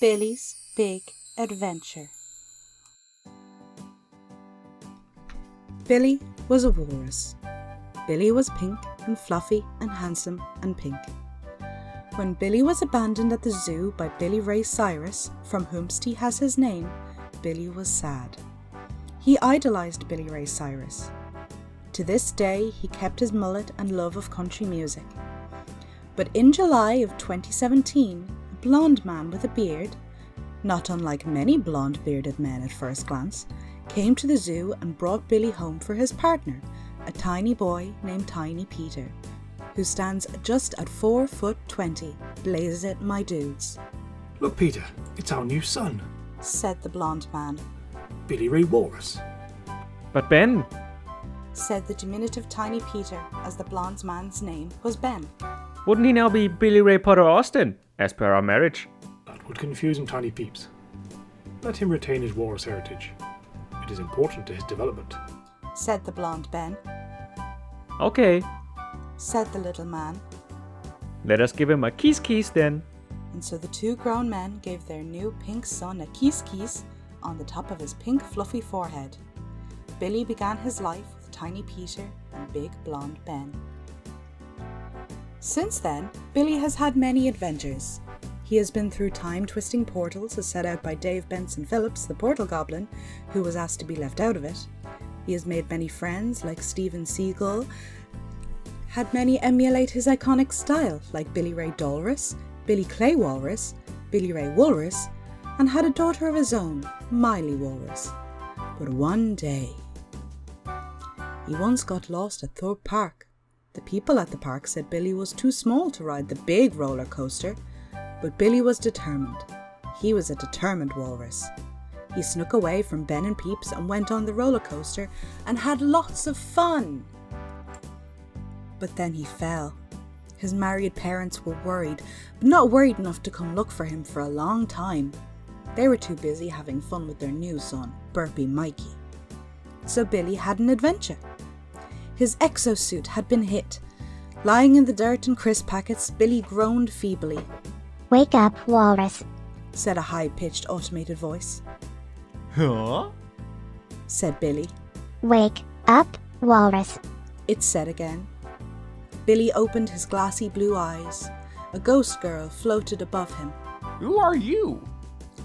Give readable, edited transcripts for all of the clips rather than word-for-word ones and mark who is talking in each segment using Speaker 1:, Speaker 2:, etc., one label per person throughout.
Speaker 1: Billy's Big Adventure. Billy was a walrus. Billy was pink and fluffy and handsome and pink. When Billy was abandoned at the zoo by Billy Ray Cyrus, from whomst he has his name, Billy was sad. He idolized Billy Ray Cyrus. To this day, he kept his mullet and love of country music. But in July of 2017, a blonde man with a beard, not unlike many blonde bearded men at first glance, came to the zoo and brought Billy home for his partner, a tiny boy named Tiny Peter, who stands just at 4'20", blaze it, my dudes.
Speaker 2: Look, Peter, it's our new son,
Speaker 1: said the blonde man.
Speaker 2: Billy Ray Walrus.
Speaker 3: But Ben,
Speaker 1: said the diminutive Tiny Peter, as the blonde man's name was Ben.
Speaker 3: Wouldn't he now be Billy Ray Potter Austin, as per our marriage?
Speaker 2: That would confuse him, Tiny Peeps. Let him retain his walrus heritage. It is important to his development,
Speaker 1: said the blonde Ben.
Speaker 3: Okay,
Speaker 1: said the little man.
Speaker 3: let us give him a kiss then.
Speaker 1: And so the two grown men gave their new pink son a kiss on the top of his pink fluffy forehead. Billy began his life with Tiny Peter and big blonde Ben. Since then, Billy has had many adventures. He has been through time-twisting portals as set out by Dave Benson Phillips, the portal goblin, who was asked to be left out of it. He has made many friends like Steven Seagull, had many emulate his iconic style like Billy Ray Walrus, Billy Clay Walrus, Billy Ray Walrus, and had a daughter of his own, Miley Walrus. But one day, he once got lost at Thorpe Park. The people at the park said Billy was too small to ride the big roller coaster, but Billy was determined. He was a determined walrus. He snuck away from Ben and Peeps and went on the roller coaster and had lots of fun. But then he fell. His married parents were worried, but not worried enough to come look for him for a long time. They were too busy having fun with their new son, Burpy Mikey. So Billy had an adventure. His exosuit had been hit. Lying in the dirt and crisp packets, Billy groaned feebly.
Speaker 4: "Wake up, walrus,"
Speaker 1: said a high-pitched automated voice.
Speaker 3: Huh?
Speaker 1: Said Billy.
Speaker 4: "Wake up, walrus,"
Speaker 1: it said again. Billy opened his glassy blue eyes. A ghost girl floated above him.
Speaker 5: Who are you?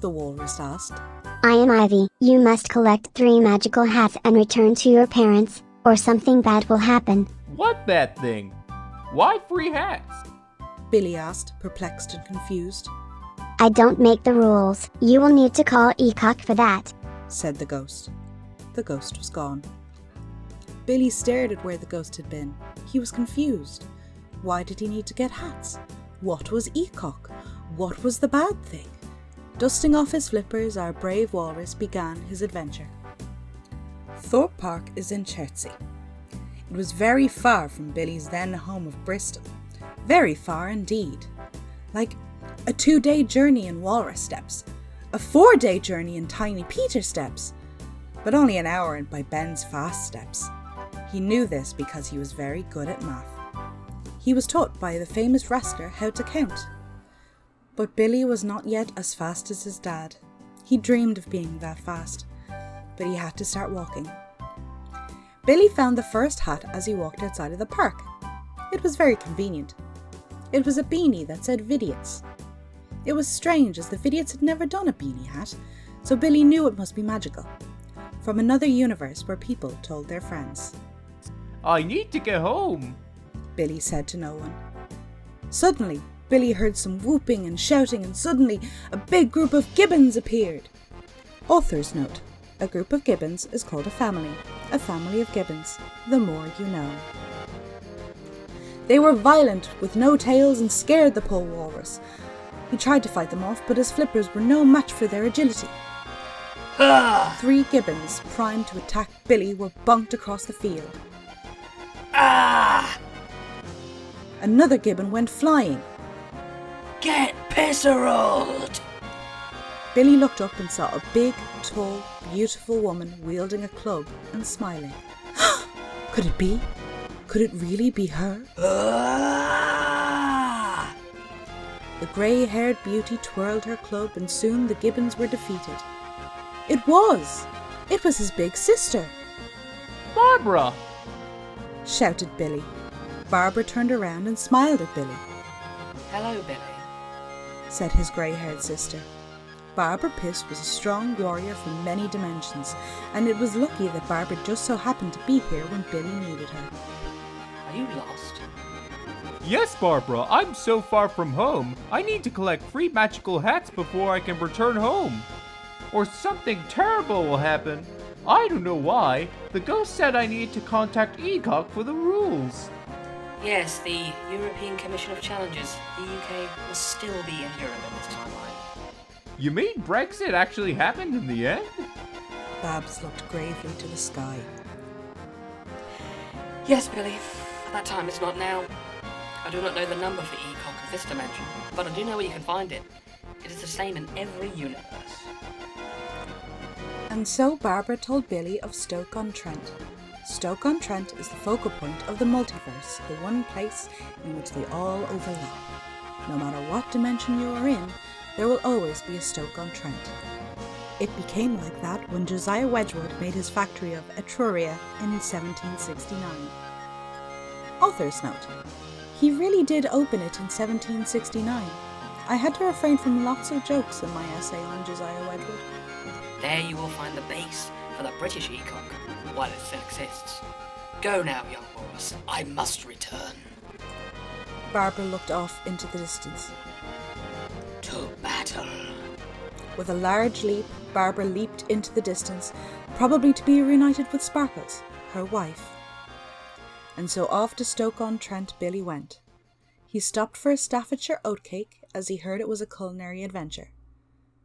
Speaker 1: The walrus asked.
Speaker 4: "I am Ivy. You must collect 3 magical hats and return to your parents, or something bad will happen."
Speaker 5: What that thing? Why 3 hats?
Speaker 1: Billy asked, perplexed and confused.
Speaker 4: "I don't make the rules. You will need to call Ecock for that,"
Speaker 1: said the ghost. The ghost was gone. Billy stared at where the ghost had been. He was confused. Why did he need to get hats? What was Ecock? What was the bad thing? Dusting off his flippers, our brave walrus began his adventure. Thorpe Park is in Chertsey. It was very far from Billy's then home of Bristol. Very far indeed. Like a 2-day journey in walrus steps. A 4-day journey in Tiny Peter steps. But only an hour by Ben's fast steps. He knew this because he was very good at math. He was taught by the famous wrestler how to count. But Billy was not yet as fast as his dad. He dreamed of being that fast, but he had to start walking. Billy found the first hat as he walked outside of the park. It was very convenient. It was a beanie that said Vidiots. It was strange, as the Vidiots had never done a beanie hat, so Billy knew it must be magical. From another universe where people told their friends.
Speaker 5: I need to go home,
Speaker 1: Billy said to no one. Suddenly, Billy heard some whooping and shouting, and suddenly a big group of gibbons appeared. Author's note: a group of gibbons is called a family of gibbons. The more you know. They were violent, with no tails, and scared the poor walrus. He tried to fight them off, but his flippers were no match for their agility. 3 gibbons, primed to attack Billy, were bunked across the field. Another gibbon went flying.
Speaker 6: Get pisseroled!
Speaker 1: Billy looked up and saw a big, tall, beautiful woman wielding a club and smiling. Could it be? Could it really be her? The grey-haired beauty twirled her club and soon the Gibbons were defeated. It was his big sister,
Speaker 5: Barbara!
Speaker 1: shouted Billy. Barbara turned around and smiled at Billy.
Speaker 6: Hello, Billy.
Speaker 1: Said his grey-haired sister. Barbara Piss was a strong warrior from many dimensions, and it was lucky that Barbara just so happened to be here when Billy needed her.
Speaker 6: Are you lost?
Speaker 5: Yes, Barbara, I'm so far from home. I need to collect free magical hats before I can return home. Or something terrible will happen. I don't know why. The ghost said I need to contact ECOG for the rules.
Speaker 6: Yes, the European Commission of Challenges. The UK will still be in Europe in this timeline.
Speaker 5: You mean Brexit actually happened in the end?
Speaker 1: Babs looked gravely to the sky.
Speaker 6: Yes, Billy. That time is not now. I do not know the number for ECOG of this dimension, but I do know where you can find it. It is the same in every universe.
Speaker 1: And so Barbara told Billy of Stoke-on-Trent. Stoke-on-Trent is the focal point of the multiverse, the one place in which they all overlap. No matter what dimension you are in, there will always be a Stoke-on-Trent. It became like that when Josiah Wedgwood made his factory of Etruria in 1769. Author's note: he really did open it in 1769. I had to refrain from lots of jokes in my essay on Josiah Wedgwood.
Speaker 6: There you will find the base for the British ECOG, while it still exists. Go now, young Walrus. I must return.
Speaker 1: Barbara looked off into the distance.
Speaker 6: To battle.
Speaker 1: With a large leap, Barbara leaped into the distance, probably to be reunited with Sparkles, her wife. And so off to Stoke-on-Trent Billy went. He stopped for a Staffordshire oatcake as he heard it was a culinary adventure.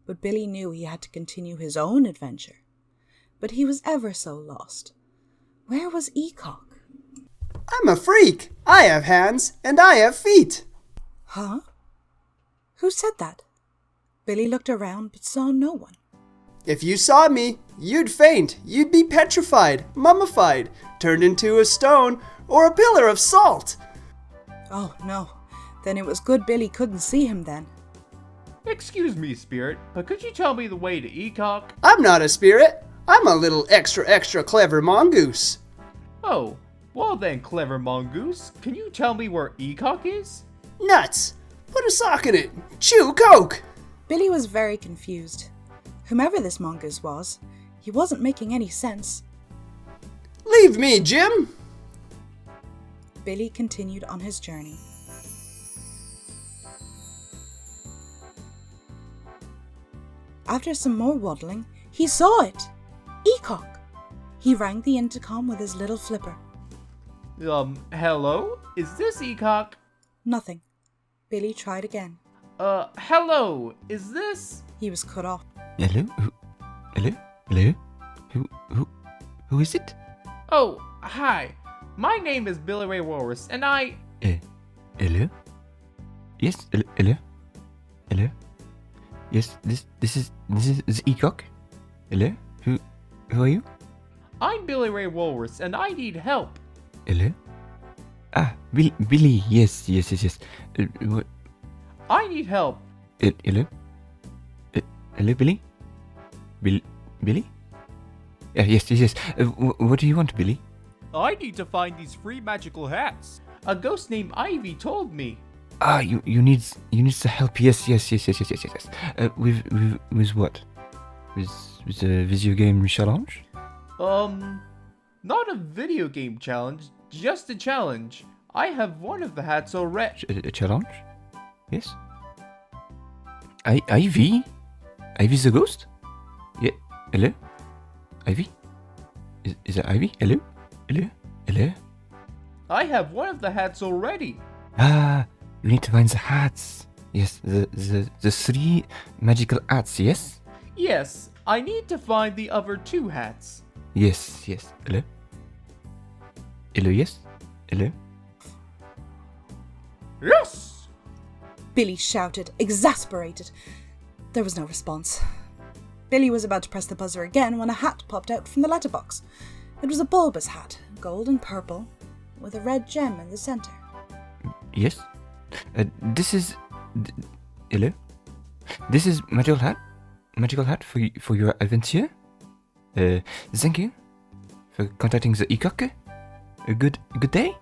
Speaker 1: But Billy knew he had to continue his own adventure. But he was ever so lost. Where was ECOG?
Speaker 7: I'm a freak! I have hands, and I have feet!
Speaker 1: Huh? Who said that? Billy looked around but saw no one.
Speaker 7: If you saw me, you'd faint, you'd be petrified, mummified, turned into a stone, or a pillar of salt!
Speaker 1: Oh no, then it was good Billy couldn't see him then.
Speaker 5: Excuse me, Spirit, but could you tell me the way to ECOG?
Speaker 7: I'm not a spirit. I'm a little extra clever mongoose.
Speaker 5: Oh, well then, clever mongoose, can you tell me where ECOG is?
Speaker 7: Nuts! Put a sock in it. Chew coke!
Speaker 1: Billy was very confused. Whomever this mongoose was, he wasn't making any sense.
Speaker 7: Leave me, Jim!
Speaker 1: Billy continued on his journey. After some more waddling, he saw it! ECOG! He rang the intercom with his little flipper.
Speaker 5: Hello? Is this ECOG?
Speaker 1: Nothing. Billy tried again.
Speaker 5: Hello? Is this?
Speaker 1: He was cut off.
Speaker 8: Hello? Hello? Who is it?
Speaker 5: Oh, hi. My name is Billy Ray Walrus, and I...
Speaker 8: Hello? Yes, hello? Hello? Yes, this is ECOG? Hello? Who are you?
Speaker 5: I'm Billy Ray Walrus, and I need help.
Speaker 8: Hello? Ah, Billy, yes. What?
Speaker 5: I need help.
Speaker 8: Hello? Hello, Billy? Billy? Yes. What do you want, Billy?
Speaker 5: I need to find these free magical hats. A ghost named Ivy told me.
Speaker 8: Ah, you need the help. Yes. With what? With a video game challenge?
Speaker 5: Not a video game challenge, just a challenge. I have one of the hats already.
Speaker 8: A challenge? Yes. Ivy? Ivy's a ghost? Yeah. Hello? Ivy? Is it Ivy? Hello?
Speaker 5: I have one of the hats already.
Speaker 8: Ah, you need to find the hats. Yes, the three magical hats, yes?
Speaker 5: Yes, I need to find the other two hats.
Speaker 8: Yes. Hello? Yes? Hello?
Speaker 5: Yes!
Speaker 1: Billy shouted, exasperated. There was no response. Billy was about to press the buzzer again when a hat popped out from the letterbox. It was a bulbous hat, gold and purple, with a red gem in the centre.
Speaker 8: Yes? This is hello? This is Magical Hat? Magical Hat for your adventure? Thank you for contacting the Ecock. A good day?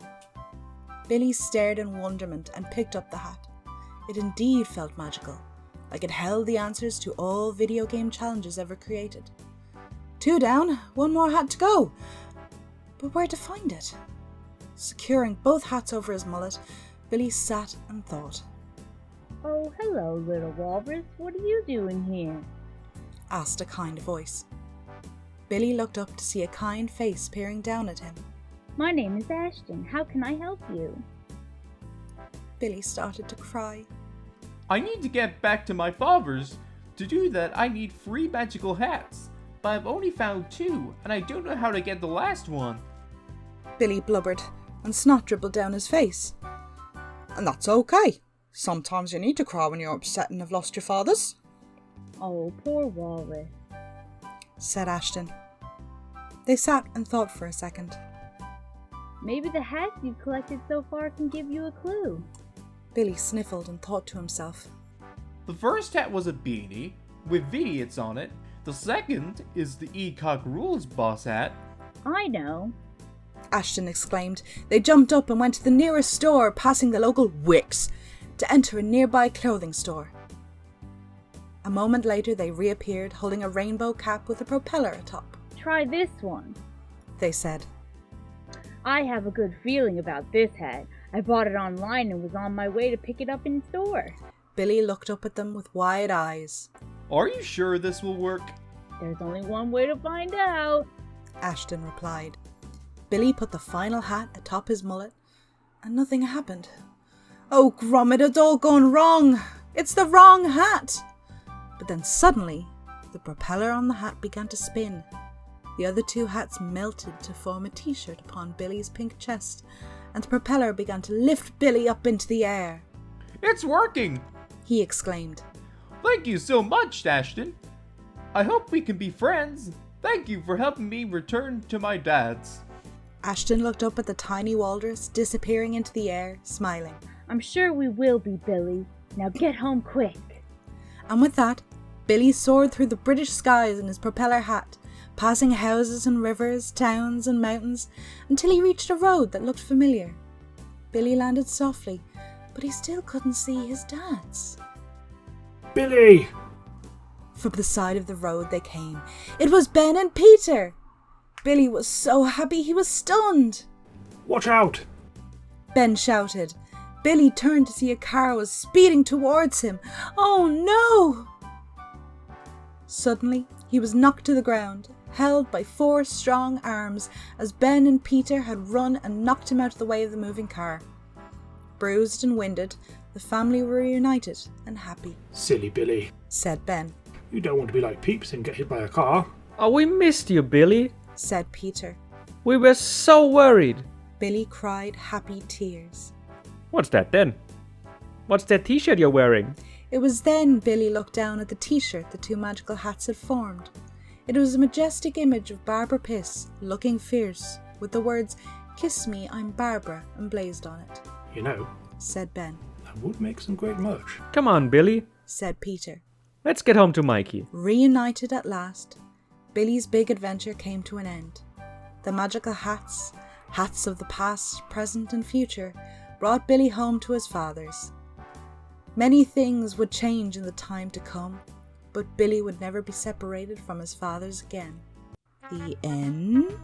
Speaker 1: Billy stared in wonderment and picked up the hat. It indeed felt magical, like it held the answers to all video game challenges ever created. 2 down, 1 more hat to go. But where to find it? Securing both hats over his mullet, Billy sat and thought.
Speaker 9: Oh, hello, little walrus. What are you doing here?
Speaker 1: Asked a kind voice. Billy looked up to see a kind face peering down at him.
Speaker 9: My name is Ashton. How can I help you?
Speaker 1: Billy started to cry.
Speaker 5: I need to get back to my father's. To do that, I need free magical hats. But I've only found 2, and I don't know how to get the last one.
Speaker 1: Billy blubbered, and snot dribbled down his face. And that's okay. Sometimes you need to cry when you're upset and have lost your fathers.
Speaker 9: Oh, poor walrus,
Speaker 1: said Ashton. They sat and thought for a second.
Speaker 9: Maybe the hats you've collected so far can give you a clue.
Speaker 1: Billy sniffled and thought to himself.
Speaker 5: The first hat was a beanie, with Vidiots on it. The second is the Ecock Rules boss hat.
Speaker 9: I know,
Speaker 1: Ashton exclaimed. They jumped up and went to the nearest store, passing the local Wicks, to enter a nearby clothing store. A moment later they reappeared, holding a rainbow cap with a propeller atop.
Speaker 9: Try this one,
Speaker 1: they said.
Speaker 9: I have a good feeling about this hat. I bought it online and was on my way to pick it up in store.
Speaker 1: Billy looked up at them with wide eyes.
Speaker 5: Are you sure this will work?
Speaker 9: There's only one way to find out,
Speaker 1: Ashton replied. Billy put the final hat atop his mullet, and nothing happened. Oh, Gromit, it's all gone wrong! It's the wrong hat! But then suddenly, the propeller on the hat began to spin. The other 2 hats melted to form a t-shirt upon Billy's pink chest, and the propeller began to lift Billy up into the air.
Speaker 5: It's working!
Speaker 1: He exclaimed.
Speaker 5: Thank you so much, Ashton. I hope we can be friends. Thank you for helping me return to my dad's.
Speaker 1: Ashton looked up at the tiny walrus disappearing into the air, smiling.
Speaker 9: I'm sure we will be, Billy. Now get home quick.
Speaker 1: And with that, Billy soared through the British skies in his propeller hat, passing houses and rivers, towns and mountains, until he reached a road that looked familiar. Billy landed softly, but he still couldn't see his dad's.
Speaker 2: Billy!
Speaker 1: From the side of the road they came. It was Ben and Peter! Billy was so happy he was stunned.
Speaker 2: Watch out!
Speaker 1: Ben shouted. Billy turned to see a car was speeding towards him. Oh no! Suddenly, he was knocked to the ground, held by 4 strong arms as Ben and Peter had run and knocked him out of the way of the moving car. Bruised and winded, the family were reunited and happy.
Speaker 2: Silly Billy.
Speaker 1: Said Ben.
Speaker 2: You don't want to be like Peeps and get hit by a car.
Speaker 3: Oh, we missed you, Billy.
Speaker 1: Said Peter.
Speaker 3: We were so worried.
Speaker 1: Billy cried happy tears.
Speaker 3: What's that then? What's that t-shirt you're wearing?
Speaker 1: It was then Billy looked down at the t-shirt the 2 magical hats had formed. It was a majestic image of Barbara Piss, looking fierce, with the words, "Kiss me, I'm Barbara," emblazed on it.
Speaker 2: You know,
Speaker 1: said Ben.
Speaker 2: that would make some great merch.
Speaker 3: Come on, Billy.
Speaker 1: Said Peter.
Speaker 3: Let's get home to Mikey.
Speaker 1: Reunited at last, Billy's big adventure came to an end. The magical hats, hats of the past, present and future, brought Billy home to his father's. Many things would change in the time to come, but Billy would never be separated from his father's again. The end?